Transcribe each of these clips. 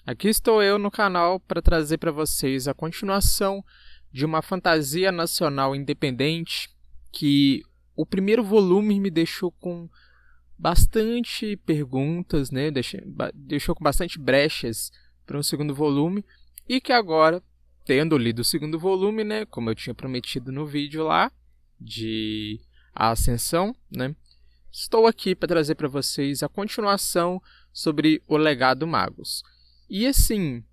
Aqui estou eu no canal para trazer para vocês a continuação de uma fantasia nacional independente que o primeiro volume me deixou com bastante perguntas, né? Deixou com bastante brechas para um segundo volume e que agora, tendo lido o segundo volume, né, como eu tinha prometido no vídeo lá de A Ascensão, né, estou aqui para trazer para vocês a continuação sobre o Legado Magus. E assim,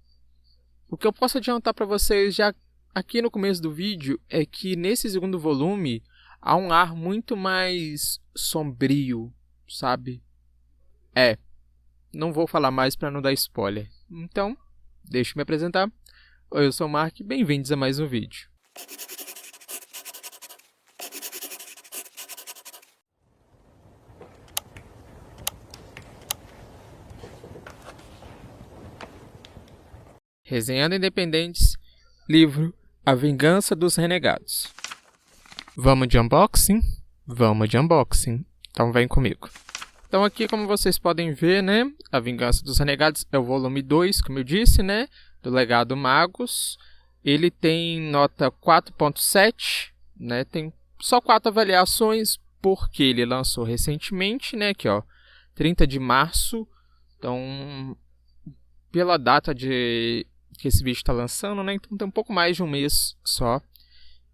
o que eu posso adiantar para vocês já aqui no começo do vídeo é que nesse segundo volume há um ar muito mais sombrio, sabe? Não vou falar mais para não dar spoiler. Então, deixa eu me apresentar. Oi, eu sou o Mark e bem-vindos a mais um vídeo. Resenhando Independentes, livro A Vingança dos Renegados. Vamos de unboxing? Vamos de unboxing. Então vem comigo. Então aqui, como vocês podem ver, né, A Vingança dos Renegados é o volume 2, como eu disse, né, do Legado Magus. Ele tem nota 4.7, né, tem só 4 avaliações, porque ele lançou recentemente, né, aqui ó, 30 de março, então pela data que esse vídeo está lançando, né, então tem um pouco mais de um mês só.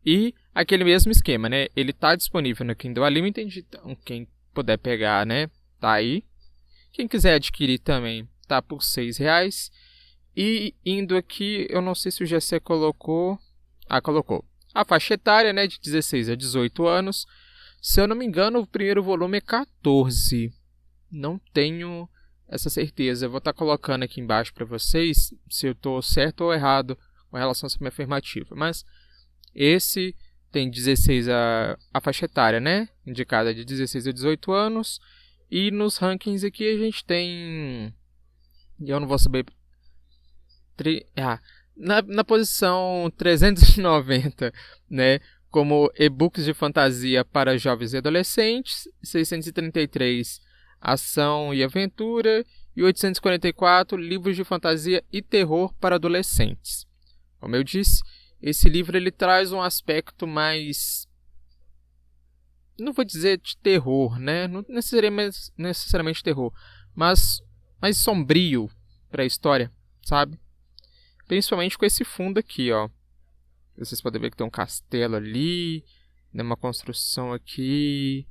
E aquele mesmo esquema, né, ele está disponível no Kindle Unlimited, então quem puder pegar, né, tá aí. Quem quiser adquirir também, tá por R$6. E indo aqui, eu não sei se o GC colocou. Colocou. A faixa etária, né, de 16 a 18 anos. Se eu não me engano, o primeiro volume é 14. Não tenho essa certeza. Eu vou estar colocando aqui embaixo para vocês se eu estou certo ou errado com relação a essa minha afirmativa. Mas esse tem 16 a faixa etária, né, indicada de 16 a 18 anos. E nos rankings aqui a gente tem... Eu não vou saber... Na posição 390, né, como e-books de fantasia para jovens e adolescentes, 633 ação e aventura e 844 livros de fantasia e terror para adolescentes. Como eu disse, esse livro ele traz um aspecto mais, não vou dizer de terror, né, não necessariamente terror, mas mais sombrio para a história, sabe? Principalmente com esse fundo aqui, ó. Vocês podem ver que tem um castelo ali, né, uma construção aqui,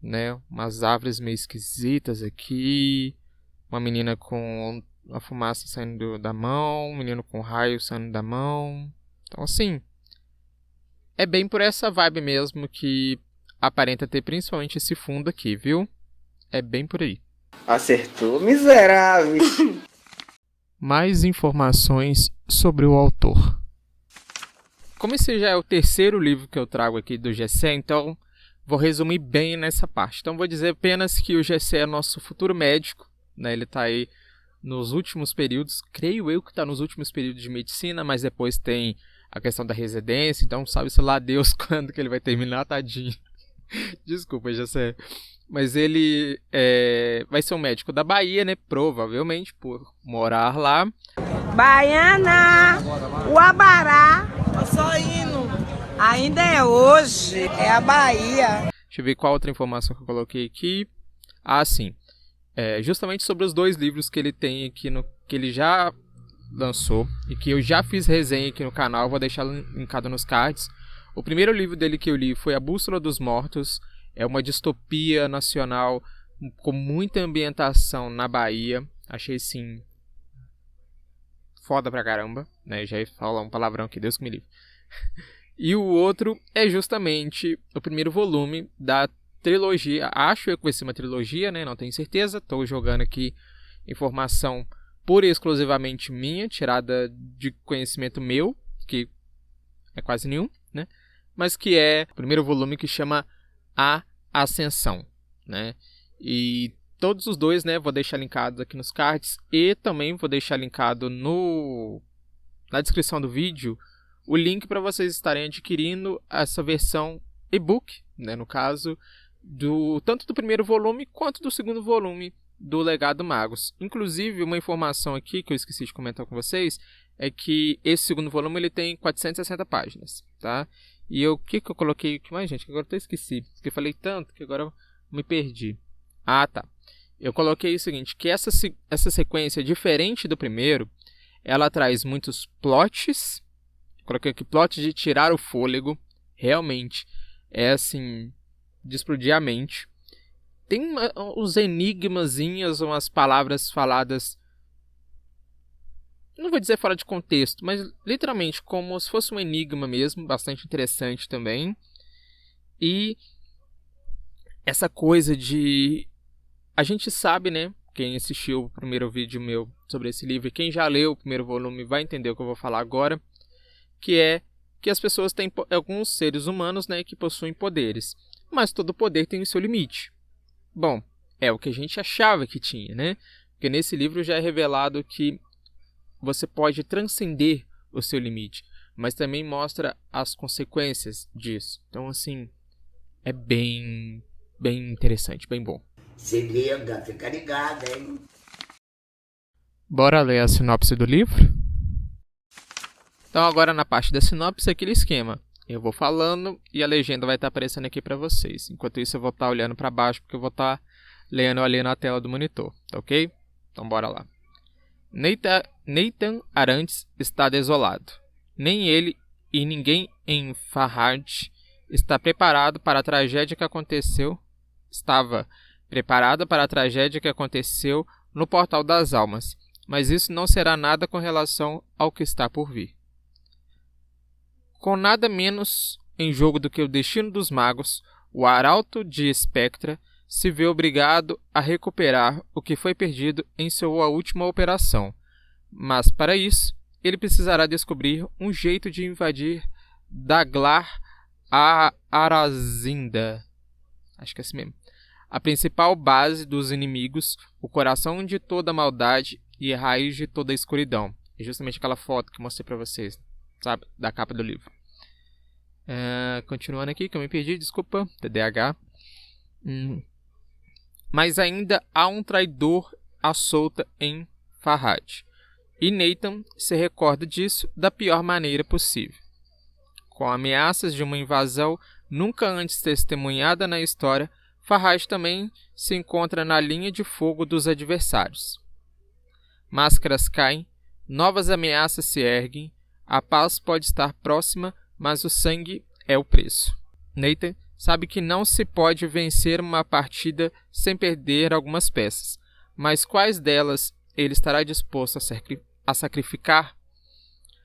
né, umas árvores meio esquisitas aqui, uma menina com a fumaça saindo da mão, um menino com raio saindo da mão. Então, assim, é bem por essa vibe mesmo que aparenta ter principalmente esse fundo aqui, viu? É bem por aí. Acertou, miserável! Mais informações sobre o autor. Como esse já é o terceiro livro que eu trago aqui do GC, então vou resumir bem nessa parte. Então vou dizer apenas que o GC é nosso futuro médico, né? Ele está aí nos últimos períodos, creio eu que está nos últimos períodos de medicina, mas depois tem a questão da residência, então sabe-se lá Deus quando que ele vai terminar, tadinho. Desculpa, GC. Mas ele vai ser um médico da Bahia, né? Provavelmente, por morar lá. Baiana, Uabará, tô só indo. Ainda é hoje, é a Bahia. Deixa eu ver qual outra informação que eu coloquei aqui. Sim. Justamente sobre os 2 livros que ele tem aqui, que ele já lançou e que eu já fiz resenha aqui no canal. Vou deixar linkado nos cards. O primeiro livro dele que eu li foi A Bússola dos Mortos. É uma distopia nacional com muita ambientação na Bahia. Achei, assim, foda pra caramba, né? Já ia falar um palavrão aqui, Deus que me livre. E o outro é justamente o primeiro volume da trilogia. Acho eu que vai ser uma trilogia, né? Não tenho certeza. Estou jogando aqui informação pura e exclusivamente minha, tirada de conhecimento meu, que é quase nenhum, né? Mas que é o primeiro volume que chama A Ascensão, né? E todos os 2, né, vou deixar linkados aqui nos cards e também vou deixar linkado na descrição do vídeo o link para vocês estarem adquirindo essa versão e-book, né, no caso, tanto do primeiro volume quanto do segundo volume do Legado Magus. Inclusive, uma informação aqui que eu esqueci de comentar com vocês é que esse segundo volume ele tem 460 páginas, tá? E o que eu coloquei aqui mais, gente? Que agora eu esqueci, porque eu falei tanto que agora eu me perdi. Ah, tá. Eu coloquei o seguinte, que essa sequência, diferente do primeiro, ela traz muitos plots. Coloquei aqui plot de tirar o fôlego. Realmente, é assim, de explodir a mente. Tem uns enigmazinhos, umas palavras faladas, não vou dizer fora de contexto, mas literalmente como se fosse um enigma mesmo, bastante interessante também. E essa coisa de... A gente sabe, né? Quem assistiu o primeiro vídeo meu sobre esse livro e quem já leu o primeiro volume vai entender o que eu vou falar agora, que é que as pessoas têm alguns seres humanos, né, que possuem poderes, mas todo poder tem o seu limite. Bom, é o que a gente achava que tinha, né? Porque nesse livro já é revelado que você pode transcender o seu limite, mas também mostra as consequências disso. Então, assim, é bem interessante, bem bom. Se liga, fica ligado, hein? Bora ler a sinopse do livro? Então, agora na parte da sinopse, aquele esquema. Eu vou falando e a legenda vai estar aparecendo aqui para vocês. Enquanto isso, eu vou estar olhando para baixo, porque eu vou estar lendo ali na tela do monitor, tá ok? Então, bora lá. Nathan Arantes está desolado. Nem ele e ninguém em Farhad estava preparado para a tragédia que aconteceu no Portal das Almas, mas isso não será nada com relação ao que está por vir. Com nada menos em jogo do que o destino dos magos, o Arauto de Spectra se vê obrigado a recuperar o que foi perdido em sua última operação, mas para isso ele precisará descobrir um jeito de invadir Daglar a Arazinda. Acho que é assim mesmo. A principal base dos inimigos, o coração de toda maldade e a raiz de toda a escuridão. É justamente aquela foto que eu mostrei para vocês, sabe? Da capa do livro. Continuando aqui, que eu me perdi, desculpa, TDAH. Mas ainda há um traidor à solta em Farhad. E Nathan se recorda disso da pior maneira possível. Com ameaças de uma invasão nunca antes testemunhada na história, Farhad também se encontra na linha de fogo dos adversários. Máscaras caem, novas ameaças se erguem, a paz pode estar próxima, mas o sangue é o preço. Nathan sabe que não se pode vencer uma partida sem perder algumas peças, mas quais delas ele estará disposto a sacrificar?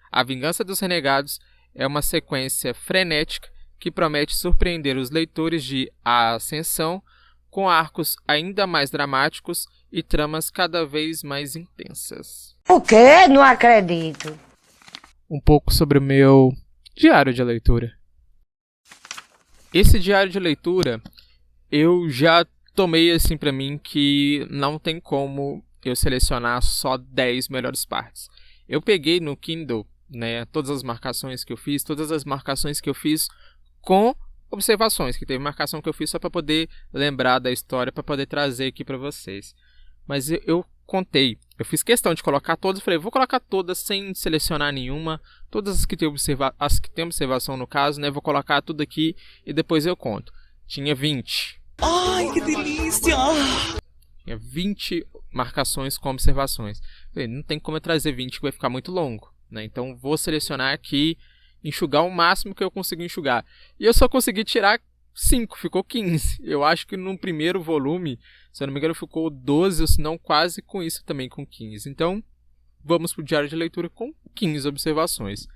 A Vingança dos Renegados é uma sequência frenética que promete surpreender os leitores de A Ascensão com arcos ainda mais dramáticos e tramas cada vez mais intensas. O quê? Não acredito. Um pouco sobre o meu diário de leitura. Esse diário de leitura, eu já tomei assim pra mim que não tem como eu selecionar só 10 melhores partes. Eu peguei no Kindle, né, todas as marcações que eu fiz com observações, que teve marcação que eu fiz só para poder lembrar da história, para poder trazer aqui para vocês. Mas eu contei, eu fiz questão de colocar todas, falei, vou colocar todas sem selecionar nenhuma, todas as que tem observação no caso, né, vou colocar tudo aqui e depois eu conto. Tinha 20. Ai, que delícia! Tinha 20 marcações com observações. Falei, não tem como eu trazer 20 que vai ficar muito longo, né? Então vou selecionar aqui, enxugar o máximo que eu consigo enxugar. E eu só consegui tirar 5, ficou 15. Eu acho que no primeiro volume, se eu não me engano, ficou 12, ou se não quase com isso também, com 15. Então, vamos para o diário de leitura com 15 observações.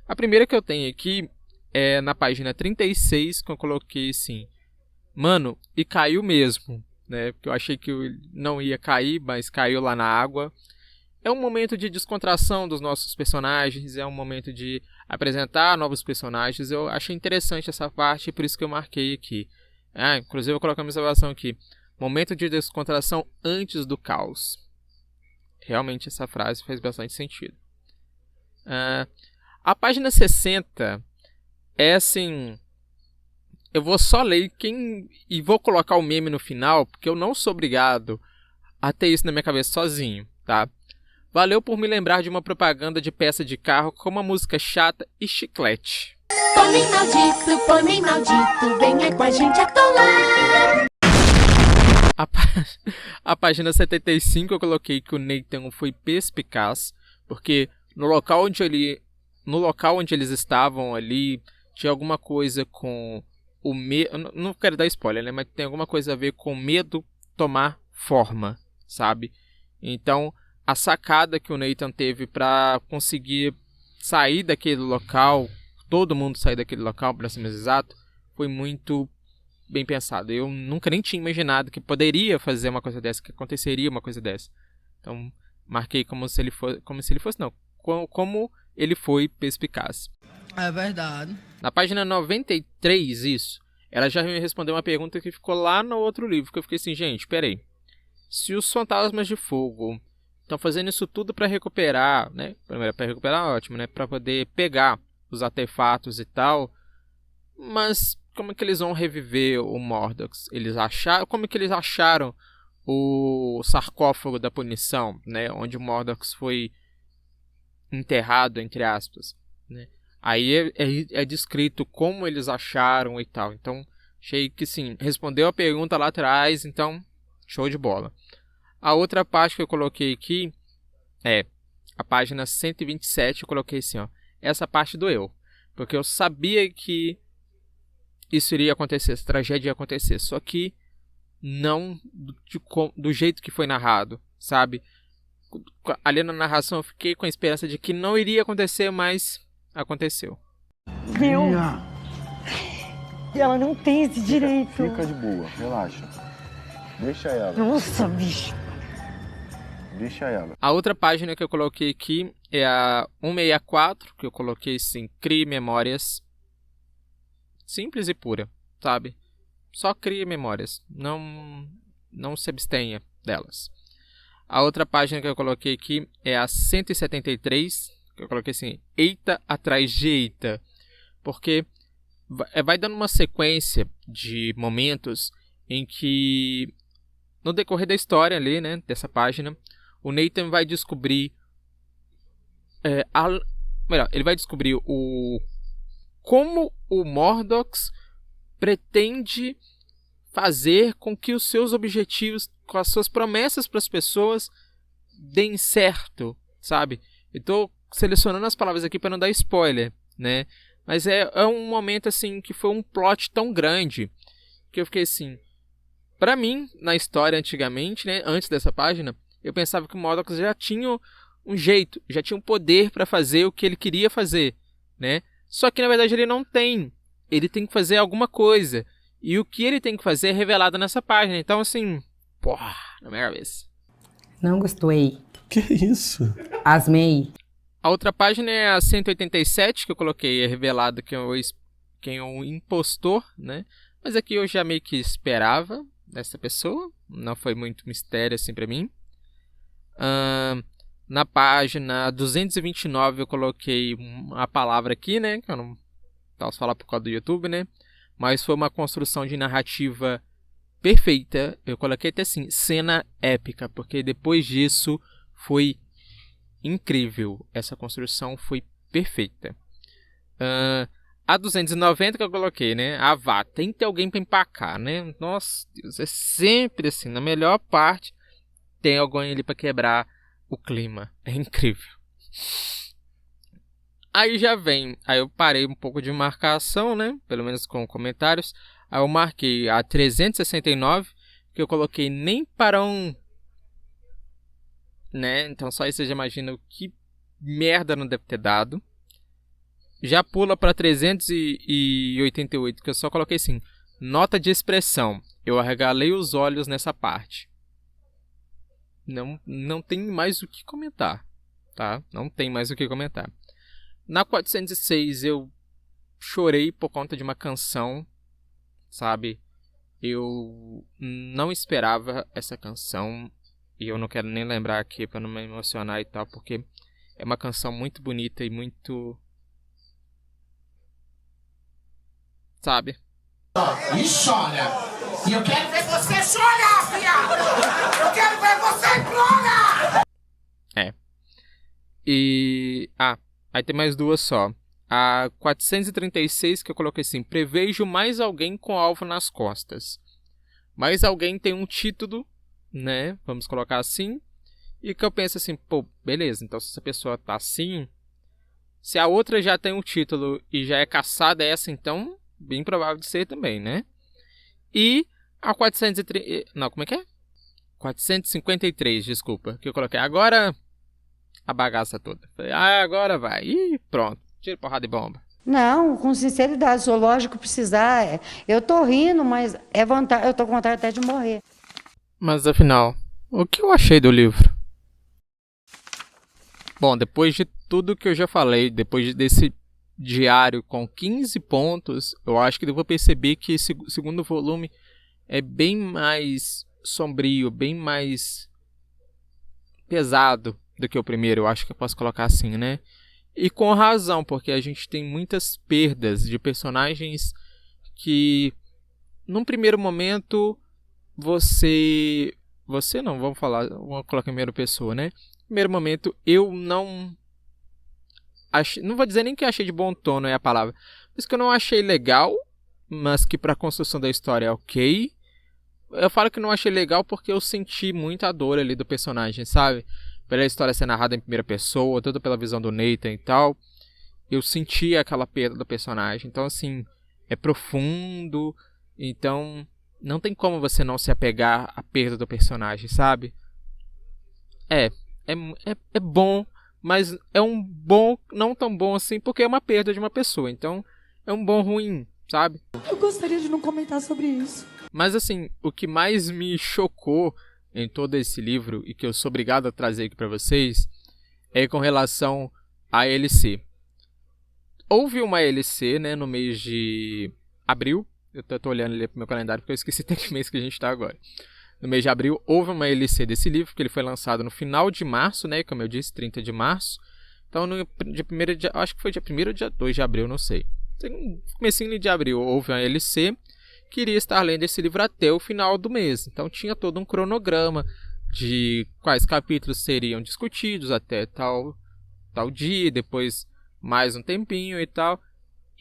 A primeira que eu tenho aqui é na página 36, que eu coloquei assim, mano, e caiu mesmo, né? Porque eu achei que não ia cair, mas caiu lá na água. É um momento de descontração dos nossos personagens, é um momento de apresentar novos personagens. Eu achei interessante essa parte, por isso que eu marquei aqui. Inclusive eu coloquei uma observação aqui. Momento de descontração antes do caos. Realmente essa frase faz bastante sentido. A página 60 é assim... Eu vou só ler e vou colocar o meme no final, porque eu não sou obrigado Atei isso na minha cabeça sozinho, tá? Valeu por me lembrar de uma propaganda de peça de carro com uma música chata e chiclete. Pônei maldito, venha com a gente atolar. A página 75 eu coloquei que o Nathan foi perspicaz, porque no local onde eles estavam ali, tinha alguma coisa com o medo. Não quero dar spoiler, né? Mas tem alguma coisa a ver com medo tomar forma, sabe? Então, a sacada que o Nathan teve para conseguir sair daquele local, todo mundo sair daquele local, para ser mais exato, foi muito bem pensado. Eu nunca nem tinha imaginado que poderia fazer uma coisa dessa, que aconteceria uma coisa dessa. Então, marquei como se ele fosse, não, como ele foi perspicaz. É verdade. Na página 93, isso, ela já me respondeu uma pergunta que ficou lá no outro livro, que eu fiquei assim, gente, peraí. Se os fantasmas de fogo estão fazendo isso tudo para recuperar, né? Primeiro, para recuperar, ótimo, né? Para poder pegar os artefatos e tal. Mas como é que eles vão reviver o Mordox? Como é que eles acharam o sarcófago da punição, né? Onde o Mordox foi enterrado, entre aspas, né? Aí é descrito como eles acharam e tal. Então, achei que sim, respondeu a pergunta lá atrás, então, show de bola. A outra parte que eu coloquei aqui é a página 127, eu coloquei assim, ó. Essa parte doeu, porque eu sabia que isso iria acontecer, essa tragédia ia acontecer, só que não do jeito que foi narrado, sabe? Ali na narração eu fiquei com a esperança de que não iria acontecer, mas aconteceu. Viu? E ela não tem esse direito. Fica de boa, relaxa. Deixa ela. Nossa, bicho. Deixa ela. A outra página que eu coloquei aqui é a 164, que eu coloquei assim, crie memórias. Simples e pura, sabe? Só crie memórias, não se abstenha delas. A outra página que eu coloquei aqui é a 173, que eu coloquei assim, eita atrás de eita. Porque vai dando uma sequência de momentos em que, no decorrer da história ali, né, dessa página, o Nathan vai descobrir ele vai descobrir como o Mordox pretende fazer com que os seus objetivos, com as suas promessas para as pessoas deem certo, sabe? Eu tô selecionando as palavras aqui para não dar spoiler, né? Mas é um momento assim que foi um plot tão grande que eu fiquei assim, para mim, na história antigamente, né, antes dessa página, eu pensava que o Mordox já tinha um jeito, já tinha um poder para fazer o que ele queria fazer, né? Só que na verdade ele não tem. Ele tem que fazer alguma coisa. E o que ele tem que fazer é revelado nessa página. Então assim, porra, na minha cabeça. Não gostei. Que isso? Asmei. A outra página é a 187, que eu coloquei, é revelado quem é o impostor, né? Mas aqui eu já meio que esperava dessa pessoa. Não foi muito mistério assim pra mim. Na página 229 eu coloquei a palavra aqui, né? Que eu não posso falar por causa do YouTube, né? Mas foi uma construção de narrativa perfeita. Eu coloquei até assim, cena épica, porque depois disso foi incrível. Essa construção foi perfeita. A 290 que eu coloquei, né? A vá, tem que ter alguém para empacar, né? Nossa Deus, é sempre assim. Na melhor parte, tem alguém ali para quebrar o clima. É incrível. Aí eu parei um pouco de marcação, né? Pelo menos com comentários. Aí eu marquei a 369, que eu coloquei nem para um, né? Então só aí você já imagina o que merda não deve ter dado. Já pula para 388, que eu só coloquei assim, nota de expressão. Eu arregalei os olhos nessa parte. Não tem mais o que comentar, tá? Não tem mais o que comentar. Na 406 eu chorei por conta de uma canção, sabe? Eu não esperava essa canção e eu não quero nem lembrar aqui para não me emocionar e tal, porque é uma canção muito bonita e muito, sabe? Ixi, olha, E eu quero ver você chorar, viado! Eu quero ver você implorar! Aí tem mais duas só. A 436 que eu coloquei assim: prevejo mais alguém com alvo nas costas. Mais alguém tem um título, né? Vamos colocar assim. E que eu penso assim, pô, beleza, então se essa pessoa tá assim, se a outra já tem um título e já é caçada, essa então, bem provável de ser também, né? E a 430... Não, como é que é? 453, desculpa, que eu coloquei. Agora a bagaça toda. Falei, agora vai. E pronto, tiro, porrada e bomba. Não, com sinceridade, se o lógico precisar. Eu tô rindo, mas é vontade, eu tô com vontade até de morrer. Mas afinal, o que eu achei do livro? Bom, depois de tudo que eu já falei, depois desse diário com 15 pontos, eu acho que devo perceber que esse segundo volume é bem mais sombrio, bem mais pesado do que o primeiro, eu acho que eu posso colocar assim, né? E com razão, porque a gente tem muitas perdas de personagens que, num primeiro momento, você não, vamos colocar em primeira pessoa, né? No primeiro momento, eu não achei, não vou dizer nem que achei de bom tom, não é a palavra, mas que eu não achei legal, mas que para a construção da história é ok. Eu falo que não achei legal porque eu senti muita dor ali do personagem, sabe? Pela história ser narrada em primeira pessoa, tudo pela visão do Nathan e tal, eu senti aquela perda do personagem. Então, assim, é profundo, então não tem como você não se apegar à perda do personagem, sabe? É bom, mas é um bom não tão bom assim, porque é uma perda de uma pessoa. Então, é um bom ruim, sabe? Eu gostaria de não comentar sobre isso. Mas, assim, o que mais me chocou em todo esse livro, e que eu sou obrigado a trazer aqui para vocês, é com relação à LC. Houve uma LC, né, no mês de abril. Eu tô olhando ali pro meu calendário porque eu esqueci até que mês que a gente tá agora. No mês de abril, houve uma LC desse livro, que ele foi lançado no final de março, né? Como eu disse, 30 de março. Então, no dia 1º de... acho que foi dia 1º ou dia 2 de abril, não sei. No comecinho de abril, houve uma LC que iria estar lendo esse livro até o final do mês. Então, tinha todo um cronograma de quais capítulos seriam discutidos até tal dia, depois mais um tempinho e tal.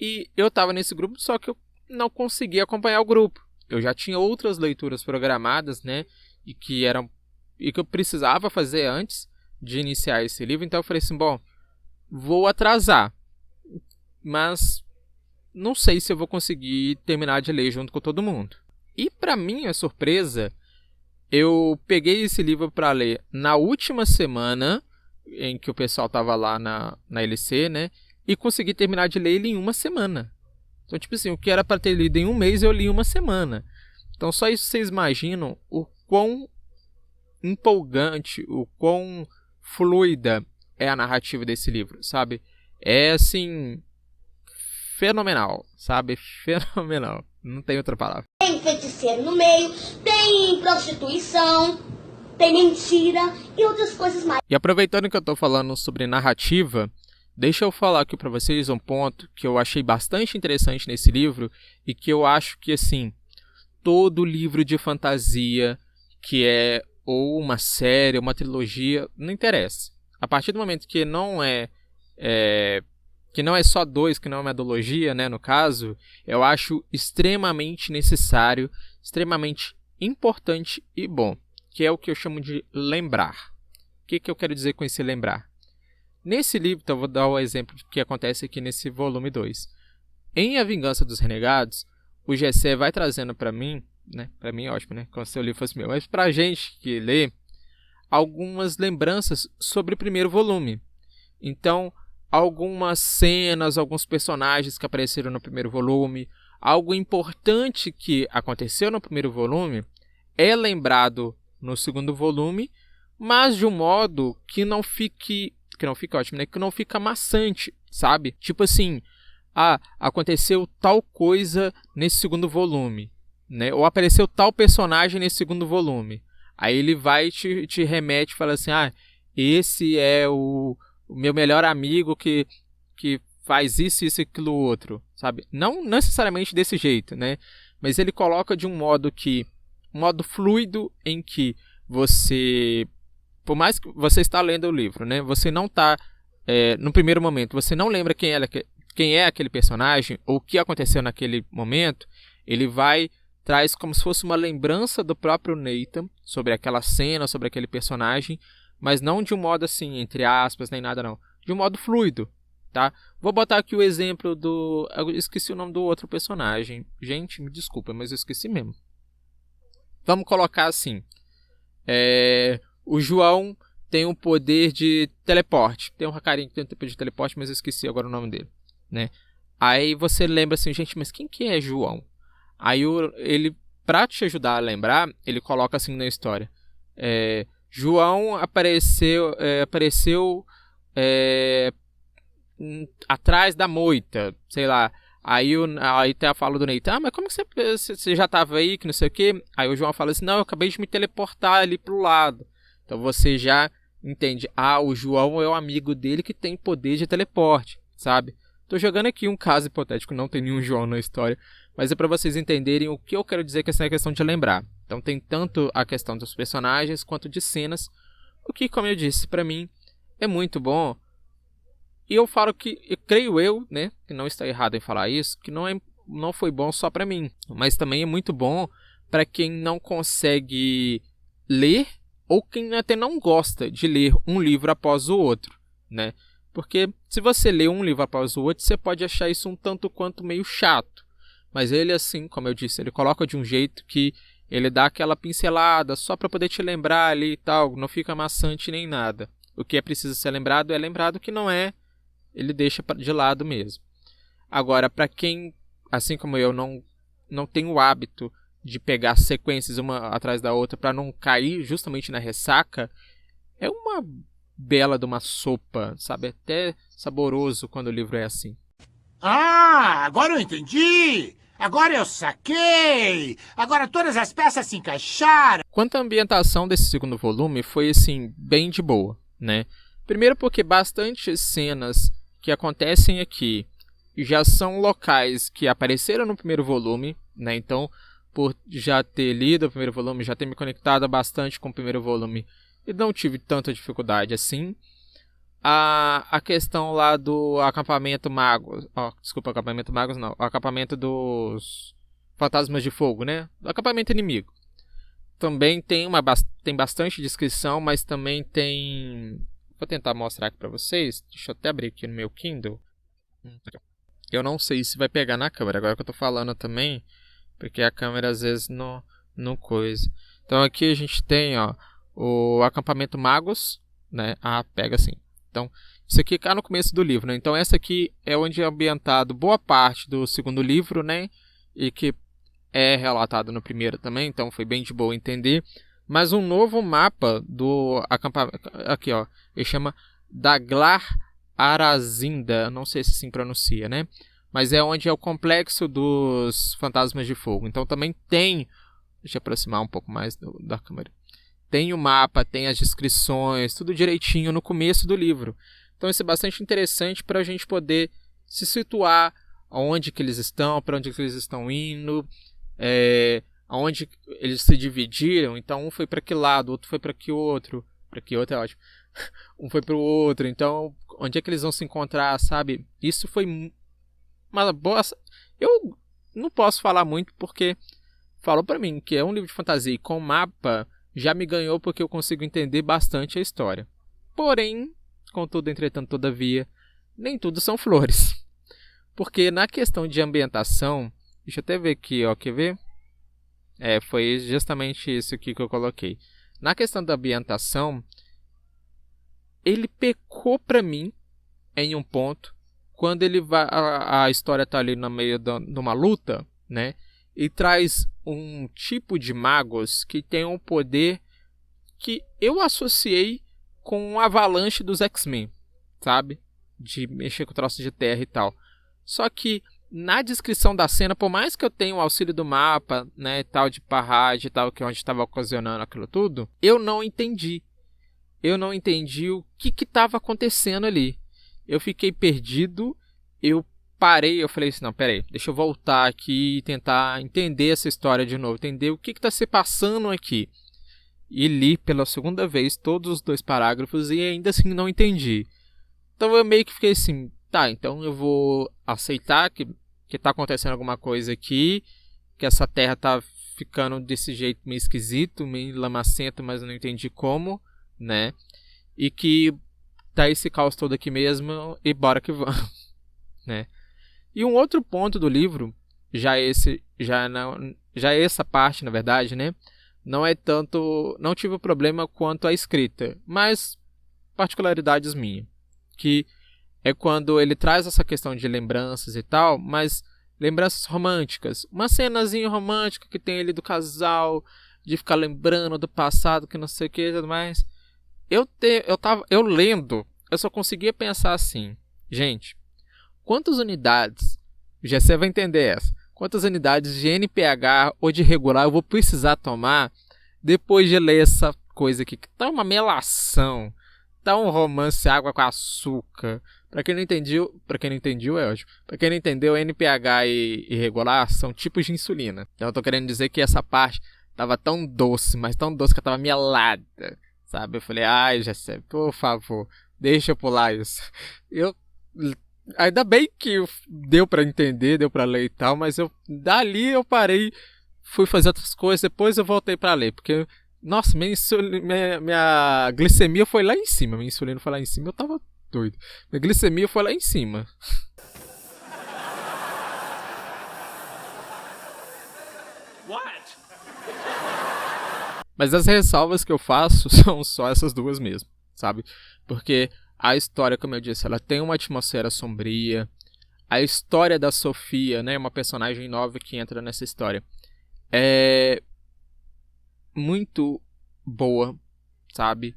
E eu estava nesse grupo, só que eu não conseguia acompanhar o grupo. Eu já tinha outras leituras programadas, né? E que eu precisava fazer antes de iniciar esse livro. Então eu falei assim, bom, vou atrasar. Mas não sei se eu vou conseguir terminar de ler junto com todo mundo. E para minha surpresa, eu peguei esse livro para ler na última semana em que o pessoal estava lá na LC, né? E consegui terminar de ler ele em uma semana. Então, tipo assim, o que era para ter lido em um mês, eu li em uma semana. Então, só isso vocês imaginam o quão empolgante, o quão fluida é a narrativa desse livro, sabe? É, assim, fenomenal, sabe? Fenomenal. Não tem outra palavra. Tem feiticeiro no meio, tem prostituição, tem mentira e outras coisas mais. E aproveitando que eu tô falando sobre narrativa, deixa eu falar aqui para vocês um ponto que eu achei bastante interessante nesse livro e que eu acho que, assim, todo livro de fantasia que é ou uma série, uma trilogia, não interessa. A partir do momento que não é só dois, que não é uma duologia, né, no caso, eu acho extremamente necessário, extremamente importante e bom, que é o que eu chamo de lembrar. O que eu quero dizer com esse lembrar? Nesse livro, então, eu vou dar o exemplo do que acontece aqui nesse volume 2. Em A Vingança dos Renegados, o Gessé vai trazendo para mim, né? Para mim é ótimo, né? Como se o livro fosse meu. Mas pra gente que lê, algumas lembranças sobre o primeiro volume. Então, algumas cenas, alguns personagens que apareceram no primeiro volume, algo importante que aconteceu no primeiro volume é lembrado no segundo volume, mas de um modo que não fique ótimo, né? Que não fica maçante, sabe? Tipo assim, aconteceu tal coisa nesse segundo volume, né? Ou apareceu tal personagem nesse segundo volume. Aí ele vai e te remete e fala assim, esse é o meu melhor amigo que faz isso, isso e aquilo outro, sabe? Não necessariamente desse jeito, né? mas ele coloca de um modo fluido em que você, por mais que você está lendo o livro, né, você não está, no primeiro momento, você não lembra quem é aquele personagem ou o que aconteceu naquele momento, ele traz como se fosse uma lembrança do próprio Nathan sobre aquela cena, sobre aquele personagem, mas não de um modo assim, entre aspas, nem nada não, de um modo fluido, tá? Vou botar aqui o exemplo eu esqueci o nome do outro personagem, gente, me desculpa, mas eu esqueci mesmo. Vamos colocar assim, o João tem um poder de teleporte, tem um carinha que tem um poder de teleporte, mas eu esqueci agora o nome dele, né? Aí você lembra assim, gente, mas quem que é João? Aí ele, pra te ajudar a lembrar, ele coloca assim na história. João apareceu atrás da moita, sei lá. Aí tem a fala do Nathan, mas como que você já estava aí, que não sei o quê? Aí o João fala assim, não, eu acabei de me teleportar ali pro lado. Então você já entende, o João é o amigo dele que tem poder de teleporte, sabe? Tô jogando aqui um caso hipotético, não tem nenhum João na história, mas é para vocês entenderem o que eu quero dizer que essa é a questão de lembrar. Então tem tanto a questão dos personagens quanto de cenas, o que, como eu disse, para mim é muito bom. E eu falo que, creio eu, né, que não está errado em falar isso, que não foi bom só para mim, mas também é muito bom para quem não consegue ler ou quem até não gosta de ler um livro após o outro, né? Porque se você lê um livro após o outro, você pode achar isso um tanto quanto meio chato. Mas ele, assim, como eu disse, ele coloca de um jeito que ele dá aquela pincelada só para poder te lembrar ali e tal, não fica maçante nem nada. O que é preciso ser lembrado é lembrado, que não é, ele deixa de lado mesmo. Agora, para quem, assim como eu, não tem o hábito de pegar sequências uma atrás da outra para não cair justamente na ressaca, é uma bela de uma sopa, sabe? Até saboroso quando o livro é assim. Agora eu entendi! Agora eu saquei! Agora todas as peças se encaixaram! Quanto à ambientação desse segundo volume, foi assim, bem de boa, né? Primeiro porque bastante cenas que acontecem aqui já são locais que apareceram no primeiro volume, né? Então, por já ter lido o primeiro volume, já ter me conectado bastante com o primeiro volume, e não tive tanta dificuldade assim. A questão lá do acampamento magos, desculpa, acampamento magos não, o acampamento dos fantasmas de fogo, né? Do acampamento inimigo. Também tem bastante descrição, mas também tem... Vou tentar mostrar aqui para vocês. Deixa eu até abrir aqui no meu Kindle. Eu não sei se vai pegar na câmera, agora que eu tô falando também, porque a câmera às vezes não coisa. Então aqui a gente tem, o acampamento magos, né? Pega assim. Então, isso aqui está no começo do livro, né? Então, essa aqui é onde é ambientado boa parte do segundo livro, né? E que é relatado no primeiro também, então foi bem de boa entender. Mas um novo mapa do acampamento, aqui, ele chama Daglar Arazinda, não sei se assim pronuncia, né? Mas é onde é o complexo dos fantasmas de fogo. Então, também tem, deixa eu aproximar um pouco mais da câmera. Tem o mapa, tem as descrições, tudo direitinho no começo do livro. Então isso é bastante interessante para a gente poder se situar aonde que eles estão, para onde que eles estão indo, aonde eles se dividiram. Então um foi para que lado, outro foi para que outro é ótimo. Um foi para o outro, então onde é que eles vão se encontrar, sabe? Isso foi uma boa... Eu não posso falar muito porque falou para mim que é um livro de fantasia e com mapa... já me ganhou porque eu consigo entender bastante a história. Porém, contudo, entretanto, todavia, nem tudo são flores. Porque na questão de ambientação, deixa eu até ver aqui, quer ver? Foi justamente isso aqui que eu coloquei. Na questão da ambientação, ele pecou pra mim em um ponto, quando ele vai, a história tá ali no meio de uma luta, né? E traz um tipo de magos que tem um poder que eu associei com um avalanche dos X-Men, sabe? De mexer com troços de terra e tal. Só que na descrição da cena, por mais que eu tenha o auxílio do mapa, né, tal de Parrade e tal, que é onde estava ocasionando aquilo tudo, eu não entendi. Eu não entendi o que estava acontecendo ali. Eu fiquei perdido, eu parei, eu falei assim, não, peraí, deixa eu voltar aqui e tentar entender essa história de novo, entender o que está se passando aqui. E li pela segunda vez todos os 2 parágrafos e ainda assim não entendi. Então eu meio que fiquei assim, tá, então eu vou aceitar que tá acontecendo alguma coisa aqui, que essa terra tá ficando desse jeito meio esquisito, meio lamacento, mas eu não entendi como, né? E que tá esse caos todo aqui mesmo e bora que vamos, né? E um outro ponto do livro, já essa parte, na verdade, né? Não tive problema quanto à escrita, mas particularidades minhas, que é quando ele traz essa questão de lembranças e tal, mas lembranças românticas. Uma cenazinha romântica que tem ali do casal, de ficar lembrando do passado, que não sei o que e tudo mais. Eu lendo, eu só conseguia pensar assim, gente, quantas unidades, já você vai entender essa, quantas unidades de NPH ou de regular eu vou precisar tomar depois de ler essa coisa aqui, que tá uma melação, tá um romance água com açúcar. Pra quem não entendeu, é ótimo. Pra quem não entendeu, NPH e regular são tipos de insulina. Então eu tô querendo dizer que essa parte tava tão doce, mas tão doce que eu tava melada, sabe? Eu falei, ai, Jessé, por favor, deixa eu pular isso. Ainda bem que deu pra entender, deu pra ler e tal, mas dali eu parei, fui fazer outras coisas, depois eu voltei pra ler, porque, nossa, minha glicemia foi lá em cima, minha insulina foi lá em cima, eu tava doido. Minha glicemia foi lá em cima. What? Mas as ressalvas que eu faço são só essas 2 mesmo, sabe? Porque a história, como eu disse, ela tem uma atmosfera sombria. A história da Sofia, né, uma personagem nova que entra nessa história, é muito boa, sabe?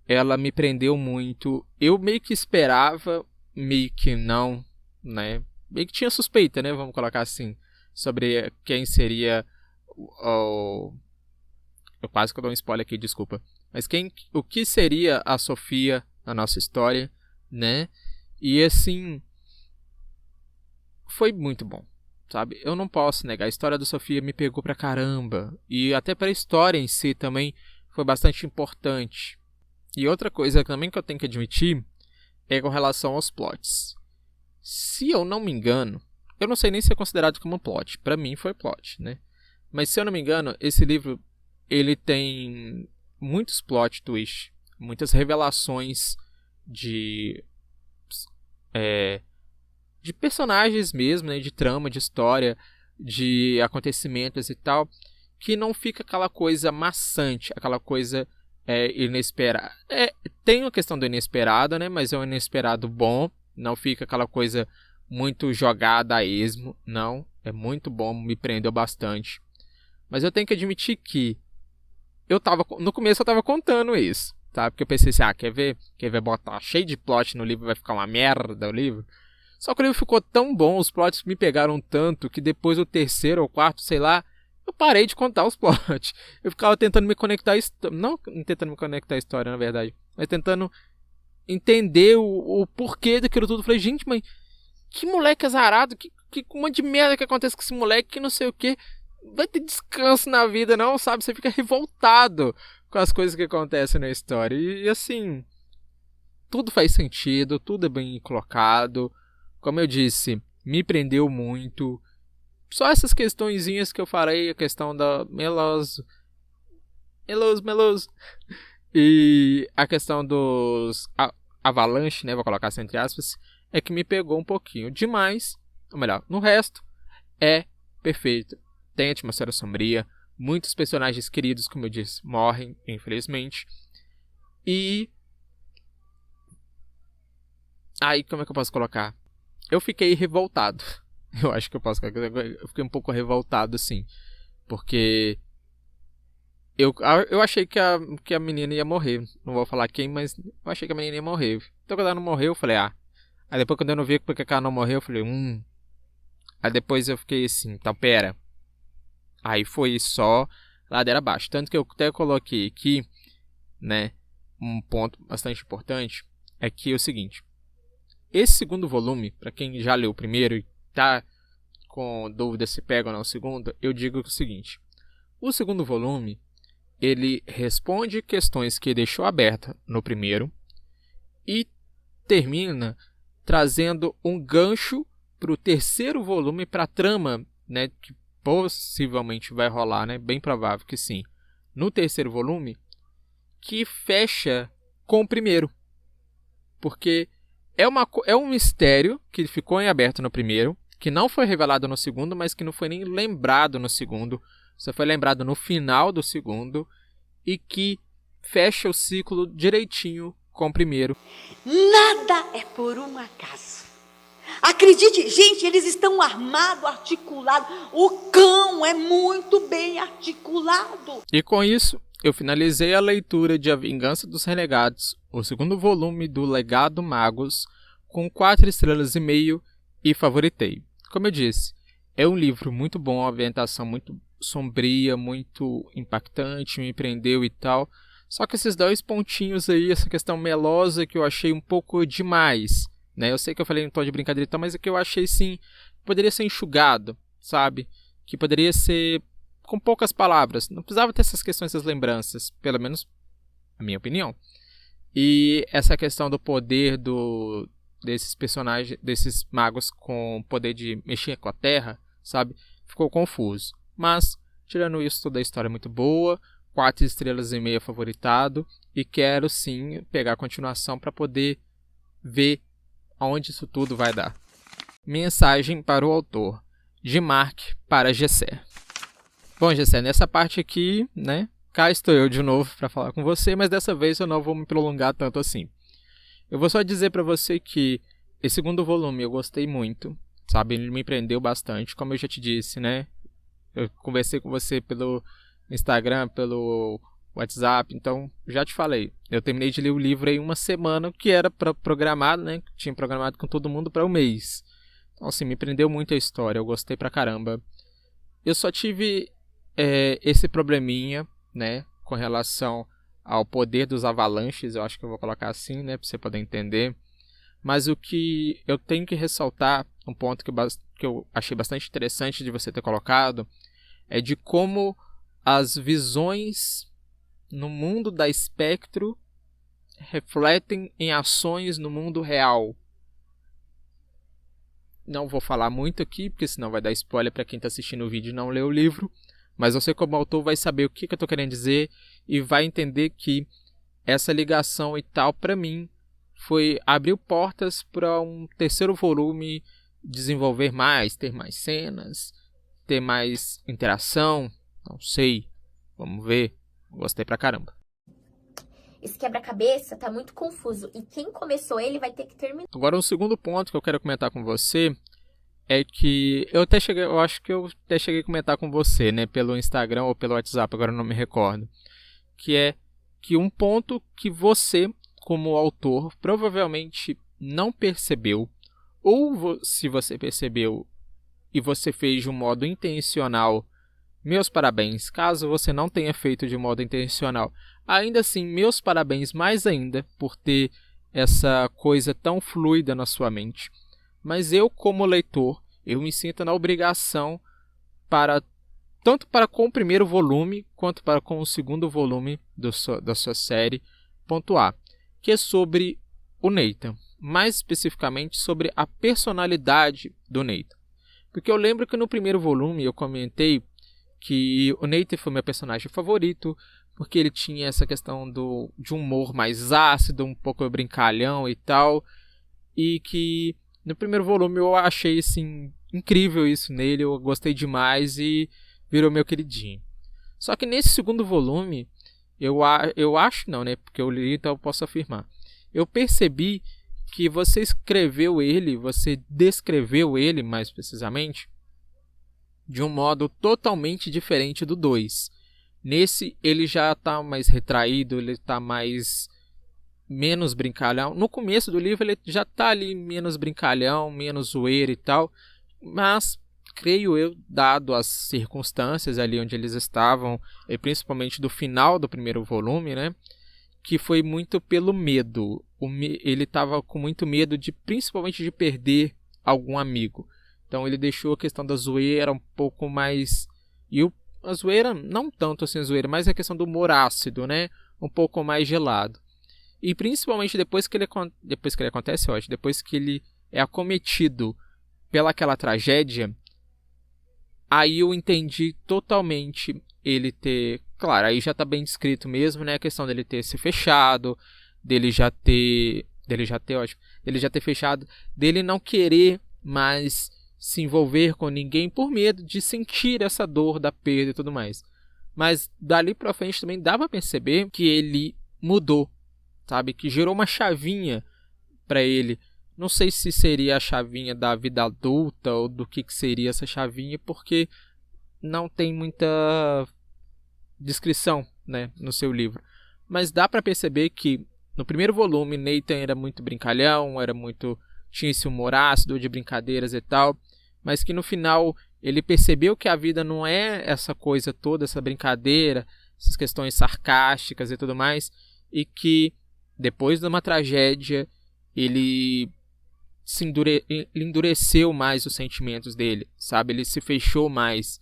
Ela me prendeu muito. Eu meio que esperava, meio que não, né? Meio que tinha suspeita, né? Vamos colocar assim, sobre quem seria o... Eu quase que eu dou um spoiler aqui, desculpa. Mas o que seria a Sofia na nossa história, né? E assim, foi muito bom, sabe? Eu não posso negar, a história da Sofia me pegou pra caramba. E até pra história em si também foi bastante importante. E outra coisa também que eu tenho que admitir é com relação aos plots. Se eu não me engano, eu não sei nem se é considerado como plot. Pra mim foi plot, né? Mas se eu não me engano, esse livro ele tem muitos plot twists, muitas revelações de personagens mesmo, né? De trama, de história, de acontecimentos e tal, que não fica aquela coisa maçante, aquela coisa inesperada. Tem a questão do inesperado, né? Mas é um inesperado bom, não fica aquela coisa muito jogada a esmo, não. É muito bom, me prendeu bastante. Mas eu tenho que admitir que no começo eu tava contando isso, tá? Porque eu pensei assim, quer ver botar cheio de plot no livro, vai ficar uma merda o livro. Só que o livro ficou tão bom, os plots me pegaram tanto, que depois do 3º ou 4º, sei lá, eu parei de contar os plots. Eu ficava tentando me conectar, não tentando me conectar à história, na verdade, mas tentando entender o porquê daquilo tudo. Eu falei, gente, mas que moleque azarado, que um monte de merda que acontece com esse moleque, que não sei o que. Vai ter descanso na vida, não, sabe? Você fica revoltado com as coisas que acontecem na história. E assim, tudo faz sentido, tudo é bem colocado. Como eu disse, me prendeu muito. Só essas questõezinhas que eu falei, a questão da meloso. E a questão dos avalanche, né? Vou colocar assim entre aspas, é que me pegou um pouquinho demais. Ou melhor, no resto, é perfeito. Tem atmosfera sombria, muitos personagens queridos, como eu disse, morrem, infelizmente. E aí, como é que eu posso colocar? Eu fiquei revoltado. Eu acho que eu posso colocar. Eu fiquei um pouco revoltado, assim. Porque eu achei que a menina ia morrer. Não vou falar quem, mas eu achei que a menina ia morrer. Então quando ela não morreu, eu falei, Aí depois quando eu não vi porque ela não morreu, eu falei, Aí depois eu fiquei assim, então pera. Aí foi só ladeira abaixo. Tanto que eu até coloquei aqui, né, um ponto bastante importante, é que é o seguinte. Esse segundo volume, para quem já leu o primeiro e tá com dúvida se pega ou não o segundo, eu digo o seguinte: o segundo volume, ele responde questões que deixou aberta no primeiro e termina trazendo um gancho para o terceiro volume, para a trama, né, que possivelmente vai rolar, né, bem provável que sim, no terceiro volume, que fecha com o primeiro. Porque é um mistério que ficou em aberto no primeiro, que não foi revelado no segundo, mas que não foi nem lembrado no segundo, só foi lembrado no final do segundo, e que fecha o ciclo direitinho com o primeiro. Nada é por um acaso. Acredite, gente, eles estão armados, articulados. O cão é muito bem articulado. E com isso, eu finalizei a leitura de A Vingança dos Renegados, o segundo volume do Legado Magus, com 4 estrelas e meio e favoritei. Como eu disse, é um livro muito bom, a ambientação muito sombria, muito impactante, me prendeu e tal. Só que esses 2 pontinhos aí, essa questão melosa que eu achei um pouco demais, né? Eu sei que eu falei em tom de brincadeira e tal, mas é que eu achei sim, poderia ser enxugado, sabe? Que poderia ser com poucas palavras. Não precisava ter essas questões, essas lembranças, pelo menos a minha opinião. E essa questão do poder desses personagens, desses magos com o poder de mexer com a terra, sabe? Ficou confuso. Mas, tirando isso, toda a história é muito boa, 4 estrelas e meia favoritado, e quero sim pegar a continuação para poder ver aonde isso tudo vai dar. Mensagem para o autor, de Mark para Gessé. Bom, Gessé, nessa parte aqui, né, cá estou eu de novo para falar com você, mas dessa vez eu não vou me prolongar tanto assim. Eu vou só dizer para você que esse segundo volume eu gostei muito, sabe? Ele me prendeu bastante, como eu já te disse, né? Eu conversei com você pelo Instagram, pelo WhatsApp, então já te falei. Eu terminei de ler o livro em uma semana, que era programado, né? Tinha programado com todo mundo para um mês. Então, assim, me prendeu muito a história, eu gostei pra caramba. Eu só tive esse probleminha, né? Com relação ao poder dos avalanches, eu acho que eu vou colocar assim, né, para você poder entender. Mas o que eu tenho que ressaltar, um ponto que eu achei bastante interessante de você ter colocado, é de como as visões no mundo da Espectro refletem em ações no mundo real. Não vou falar muito aqui, porque senão vai dar spoiler para quem está assistindo o vídeo e não leu o livro. Mas você, como autor, vai saber o que eu estou querendo dizer e vai entender que essa ligação e tal, para mim, abriu portas para um terceiro volume desenvolver mais, ter mais cenas, ter mais interação. Não sei, vamos ver. Gostei pra caramba. Esse quebra-cabeça tá muito confuso e quem começou ele vai ter que terminar. Agora, um segundo ponto que eu quero comentar com você é que eu acho que eu até cheguei a comentar com você, né, pelo Instagram ou pelo WhatsApp, agora eu não me recordo, que é que um ponto que você, como autor, provavelmente não percebeu, ou se você percebeu e você fez de um modo intencional, meus parabéns. Caso você não tenha feito de modo intencional, ainda assim, meus parabéns mais ainda por ter essa coisa tão fluida na sua mente. Mas eu, como leitor, eu me sinto na obrigação tanto para com o primeiro volume, quanto para com o segundo volume da sua série, pontuar, que é sobre o Nathan. Mais especificamente sobre a personalidade do Nathan. Porque eu lembro que no primeiro volume eu comentei que o Nathan foi meu personagem favorito, porque ele tinha essa questão de um humor mais ácido, um pouco brincalhão e tal, e que no primeiro volume eu achei assim, incrível isso nele, eu gostei demais e virou meu queridinho. Só que nesse segundo volume, eu acho não, né, porque eu li, então eu posso afirmar, eu percebi que você descreveu ele mais precisamente, de um modo totalmente diferente do 2. Nesse, ele já está mais retraído, ele está menos brincalhão. No começo do livro, ele já está ali menos brincalhão, menos zoeira e tal. Mas, creio eu, dado as circunstâncias ali onde eles estavam, e principalmente do final do primeiro volume, né, que foi muito pelo medo. Ele estava com muito medo, principalmente de perder algum amigo. Então ele deixou a questão da zoeira um pouco mais... a zoeira, não tanto assim a zoeira, mas a questão do humor ácido, né? Um pouco mais gelado. E principalmente depois que ele acontece, eu acho, depois que ele é acometido pelaquela tragédia, aí eu entendi totalmente ele ter... Claro, aí já tá bem descrito mesmo, né? A questão dele ter se fechado, dele já ter fechado, dele não querer mais se envolver com ninguém por medo de sentir essa dor da perda e tudo mais. Mas dali pra frente também dá pra perceber que ele mudou, sabe? Que gerou uma chavinha pra ele. Não sei se seria a chavinha da vida adulta ou do que seria essa chavinha, porque não tem muita descrição, né, no seu livro. Mas dá pra perceber que no primeiro volume Nathan era muito brincalhão, tinha esse humor ácido de brincadeiras e tal, mas que no final ele percebeu que a vida não é essa coisa toda, essa brincadeira, essas questões sarcásticas e tudo mais, e que depois de uma tragédia ele endureceu mais os sentimentos dele, sabe? Ele se fechou mais.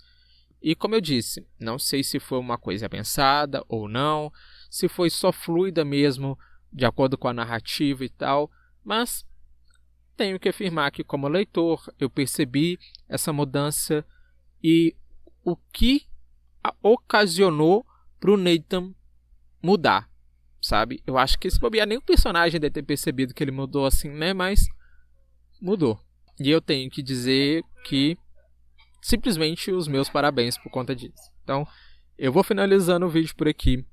E como eu disse, não sei se foi uma coisa pensada ou não, se foi só fluida mesmo, de acordo com a narrativa e tal, mas tenho que afirmar que como leitor eu percebi essa mudança e o que ocasionou para o Nathan mudar, sabe? Eu acho que se bobear nem o personagem deve ter percebido que ele mudou assim, né? Mas mudou. E eu tenho que dizer que simplesmente os meus parabéns por conta disso. Então, eu vou finalizando o vídeo por aqui.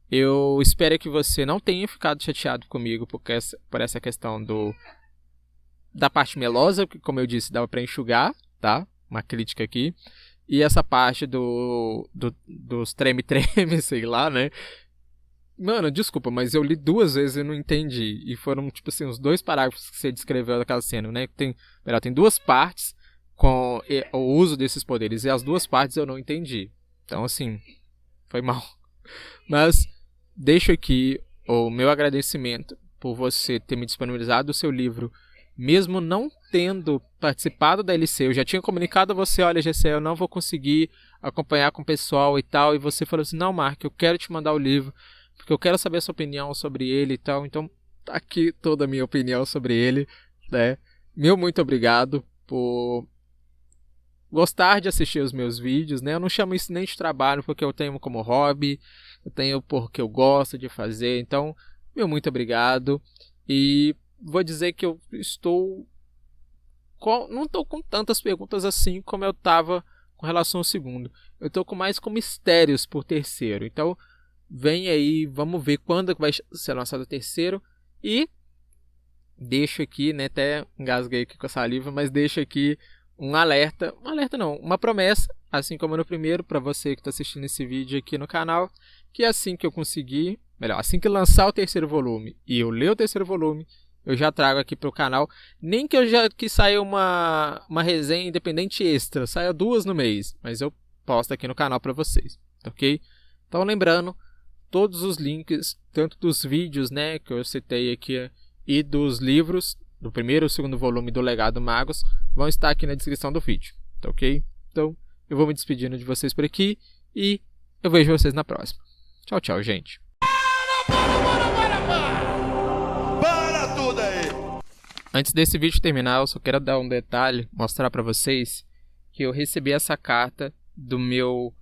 Eu espero que você não tenha ficado chateado comigo por essa questão da parte melosa, que como eu disse, dava pra enxugar, tá? Uma crítica aqui. E essa parte dos treme-treme, sei lá, né? Mano, desculpa, mas eu li 2 vezes e não entendi. E foram, tipo assim, os 2 parágrafos que você descreveu daquela cena, né? Tem 2 partes com o uso desses poderes. E as 2 partes eu não entendi. Então, assim, foi mal. Mas deixo aqui o meu agradecimento por você ter me disponibilizado o seu livro, mesmo não tendo participado da LC. Eu já tinha comunicado a você, olha, GC, eu não vou conseguir acompanhar com o pessoal e tal. E você falou assim, não, Mark, eu quero te mandar o livro, porque eu quero saber a sua opinião sobre ele e tal. Então, tá aqui toda a minha opinião sobre ele, né? Meu muito obrigado por gostar de assistir os meus vídeos, né? Eu não chamo isso nem de trabalho, porque eu tenho como hobby, eu tenho porque eu gosto de fazer. Então, meu muito obrigado. E vou dizer que eu não estou com tantas perguntas assim como eu estava com relação ao segundo. Eu estou mais com mistérios por terceiro. Então, vem aí, vamos ver quando vai ser lançado o terceiro. E deixo aqui, né? Até engasguei aqui com a saliva, mas deixo aqui um alerta não, uma promessa, assim como no primeiro, para você que está assistindo esse vídeo aqui no canal, que assim que eu conseguir, assim que lançar o terceiro volume e eu ler o terceiro volume, eu já trago aqui para o canal, nem que saia uma resenha independente extra, saia 2 no mês, mas eu posto aqui no canal para vocês, ok? Então lembrando, todos os links, tanto dos vídeos, né, que eu citei aqui, e dos livros, do primeiro e segundo volume do Legado Magos, vão estar aqui na descrição do vídeo, tá ok? Então, eu vou me despedindo de vocês por aqui e eu vejo vocês na próxima. Tchau, tchau, gente. Para tudo aí! Antes desse vídeo terminar, eu só quero dar um detalhe, mostrar pra vocês que eu recebi essa carta do meu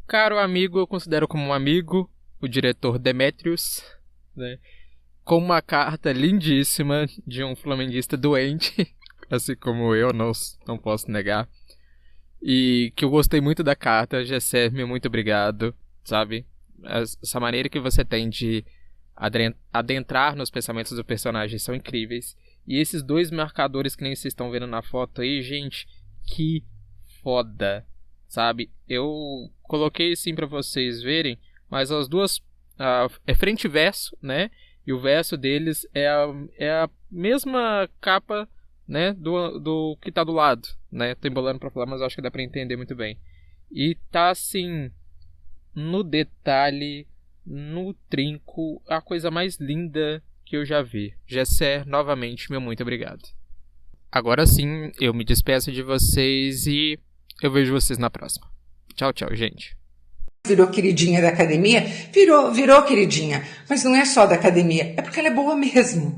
caro amigo, eu considero como um amigo, o diretor Demetrius, né? Com uma carta lindíssima de um flamenguista doente, assim como eu, não posso negar. E que eu gostei muito da carta. Gessé, muito obrigado, sabe? Essa maneira que você tem de adentrar nos pensamentos do personagem são incríveis. E esses 2 marcadores que nem vocês estão vendo na foto aí, gente, que foda, sabe? Eu coloquei assim pra vocês verem, mas as 2 é frente e verso, né? E o verso deles é a mesma capa, né, do que tá do lado, né? Tô embolando pra falar, mas acho que dá pra entender muito bem. E tá assim, no detalhe, no trinco, a coisa mais linda que eu já vi. Gessé, novamente, meu muito obrigado. Agora sim, eu me despeço de vocês e eu vejo vocês na próxima. Tchau, tchau, gente. Virou queridinha da academia? Virou queridinha. Mas não é só da academia, é porque ela é boa mesmo.